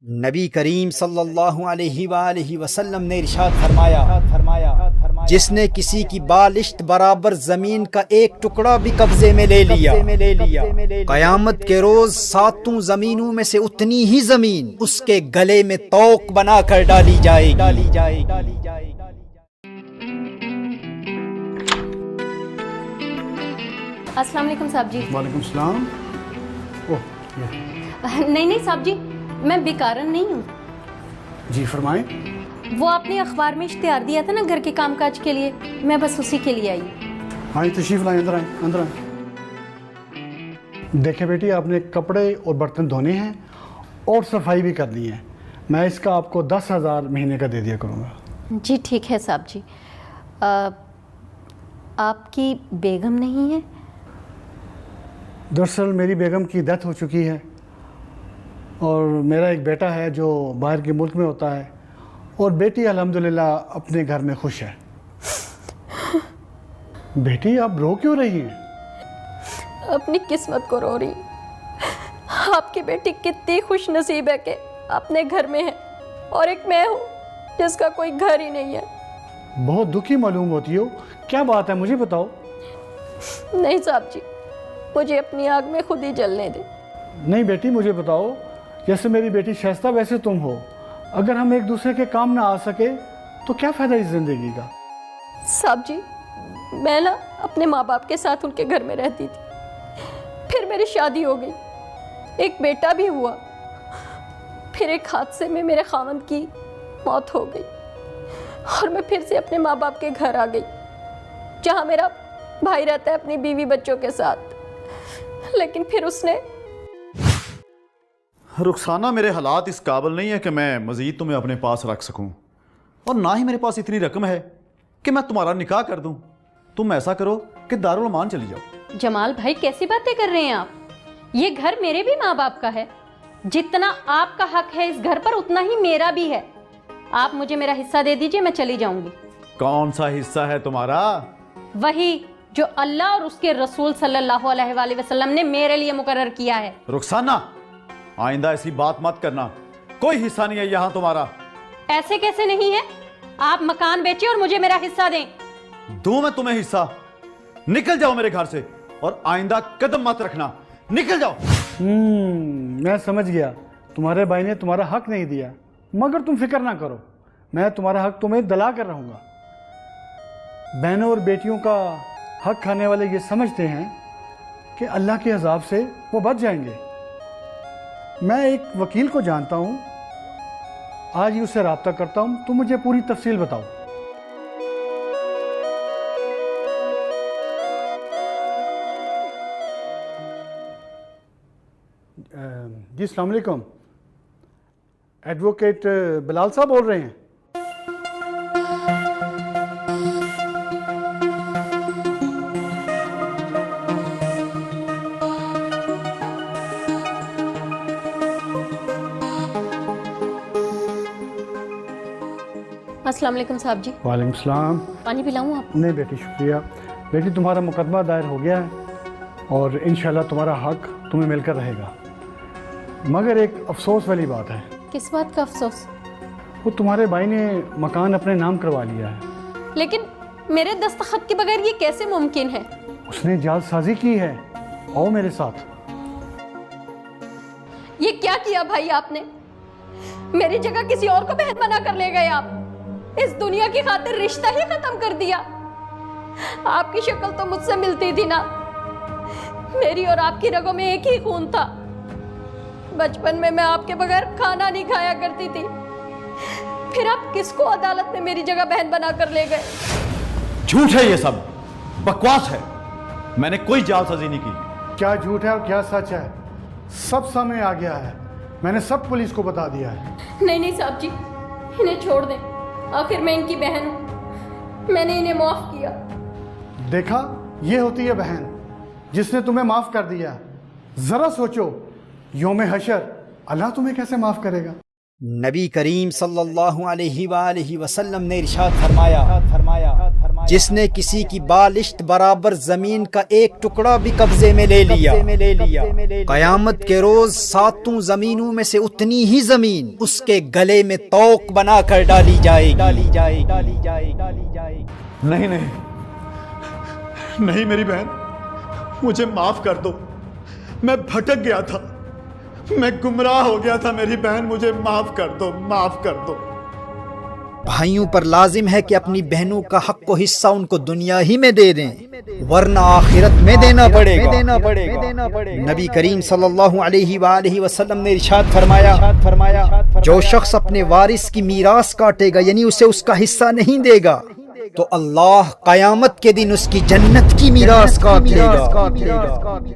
नबी करीम सल्लल्लाहु अलैहि वसल्लम ने इरशाद फरमाया, जिसने किसी की बालिश्त बराबर जमीन का एक टुकड़ा भी कब्जे में ले लिया, कयामत के रोज सातों जमीनों में से उतनी ही जमीन उसके गले में तोक बना कर डाली जाएगी। अस्सलाम वालेकुम साहब जी। वालेकुम सलाम। नहीं साहब जी, मैं बेकारन नहीं हूँ। जी फरमाएं। वो आपने अखबार में इश्तिहार दिया था ना घर के कामकाज के लिए, मैं बस उसी के लिए आई। हाँ ये तशरीफ़ लाएं, अंदर आएं, अंदर आएं। देखें बेटी, आपने कपड़े और बर्तन धोने हैं और सफाई भी करनी है। मैं इसका आपको 10,000 महीने का दे दिया करूँगा। जी ठीक है साहब जी। आपकी बेगम नहीं है? दरअसल मेरी बेगम की डेथ हो चुकी है और मेरा एक बेटा है जो बाहर के मुल्क में होता है, और बेटी अल्हम्दुलिल्लाह अपने घर में खुश है। बेटी आप रो क्यों रही हैं? अपनी किस्मत को रो रही। आपकी बेटी कितनी खुश नसीब है कि अपने घर में है, और एक मैं हूँ जिसका कोई घर ही नहीं है। बहुत दुखी मालूम होती हो, क्या बात है मुझे बताओ। नहीं साहब जी, मुझे अपनी आग में खुद ही जलने दे। नहीं बेटी मुझे बताओ, जैसे मेरी बेटी शाइस्ता वैसे तुम हो, अगर हम एक दूसरे के काम ना आ सके तो क्या फ़ायदा इस ज़िंदगी का। साहब जी, मैं ना अपने माँ बाप के साथ उनके घर में रहती थी, फिर मेरी शादी हो गई, एक बेटा भी हुआ, फिर एक हादसे में मेरे खावंद की मौत हो गई और मैं फिर से अपने माँ बाप के घर आ गई, जहाँ मेरा भाई रहता है अपनी बीवी बच्चों के साथ। लेकिन फिर उसने रुखसाना, मेरे हालात इस काबिल नहीं है कि मैं मज़ीद तुम्हें अपने पास रख सकूं, और ना ही मेरे पास इतनी रकम है कि मैं तुम्हारा निकाह कर दूं। तुम ऐसा करो कि दारुल अमान चली जाओ। जमाल भाई, कैसी बातें कर रहे हैं आप? ये घर मेरे भी माँ बाप का है। जितना आपका हक है इस घर पर, उतना ही मेरा भी है। आप मुझे मेरा हिस्सा दे दीजिए, मैं चली जाऊंगी। कौन सा हिस्सा है तुम्हारा? वही जो अल्लाह और उसके रसूल सल्लल्लाहु अलैहि वसल्लम ने मेरे लिए मुकर्रर किया है। रुखसाना, आइंदा ऐसी बात मत करना। कोई हिस्सा नहीं है यहाँ तुम्हारा। ऐसे कैसे नहीं है? आप मकान बेचिए और मुझे मेरा हिस्सा दें। दूं मैं तुम्हें हिस्सा? निकल जाओ मेरे घर से, और आइंदा कदम मत रखना। निकल जाओ। मैं समझ गया, तुम्हारे भाई ने तुम्हारा हक नहीं दिया, मगर तुम फिक्र ना करो, मैं तुम्हारा हक तुम्हें दिला कर रहूँगा। बहनों और बेटियों का हक खाने वाले ये समझते हैं कि अल्लाह के अजाब से वो बच जाएंगे। मैं एक वकील को जानता हूँ, आज ही उससे रब्ता करता हूँ। तुम मुझे पूरी तफसील बताओ। जी अस्सलाम वालेकुम, एडवोकेट बिलाल साहब बोल रहे हैं? अस्सलाम वालेकुम साहब जी। वालेकुम सलाम। पानी पिलाऊं आप? नहीं बेटी शुक्रिया। बेटी तुम्हारा मुकदमा दायर हो गया है और इंशाल्लाह तुम्हारा हक तुम्हें मिलकर रहेगा, मगर एक अफसोस वाली बात है। किस बात का अफसोस? वो तुम्हारे भाई ने मकान अपने नाम करवा लिया है। लेकिन मेरे दस्तखत के बगैर ये कैसे मुमकिन है? उसने जालसाजी की है। आओ मेरे साथ। ये क्या किया भाई आपने? मेरी जगह किसी और को बहन बना कर ले गए आप। इस दुनिया की खातिर रिश्ता ही खत्म कर दिया। आपकी शक्ल तो मुझसे मिलती थी ना, मेरी और आपकी रगों में एक ही खून था। बचपन में मैं आपके बगैर खाना नहीं खाया करती थी, फिर आप किसको अदालत में मेरी जगह बहन बना कर ले गए? झूठ है, ये सब बकवास है। मैंने कोई जालसाजी नहीं की। क्या झूठ है और क्या सच है, सब सामने आ गया है। मैंने सब पुलिस को बता दिया है। नहीं साहब जी, इन्हें छोड़ दें। आखिर मैं इनकी बहन हूं, मैंने इन्हें माफ किया। देखा, ये होती है बहन जिसने तुम्हें माफ कर दिया। जरा सोचो, योम हशर अल्लाह तुम्हें कैसे माफ करेगा। नबी करीम सल्लल्लाहु अलैहि वसल्लम ने इरशाद फरमाया, जिसने किसी की बालिश्त बराबर जमीन का एक टुकड़ा भी कब्जे में ले लिया, कयामत के रोज सातों जमीनों में से उतनी ही जमीन उसके गले में तोक बना कर डाली जाएगी। नहीं नहीं नहीं मेरी बहन, मुझे माफ कर दो। मैं भटक गया था, मैं गुमराह हो गया था। मेरी बहन मुझे माफ कर दो, माफ कर दो। भाइयों पर लाजिम है कि अपनी बहनों का हक को हिस्सा उनको दुनिया ही में दे दें, वरना आखिरत में देना पड़ेगा। नबी करीम सल्लल्लाहु अलैहि वसल्लम ने इरशाद फरमाया, जो शख्स अपने वारिस की मीरास काटेगा यानी उसे उसका हिस्सा नहीं देगा, तो अल्लाह कयामत के दिन उसकी जन्नत की मीरास काट लेगा।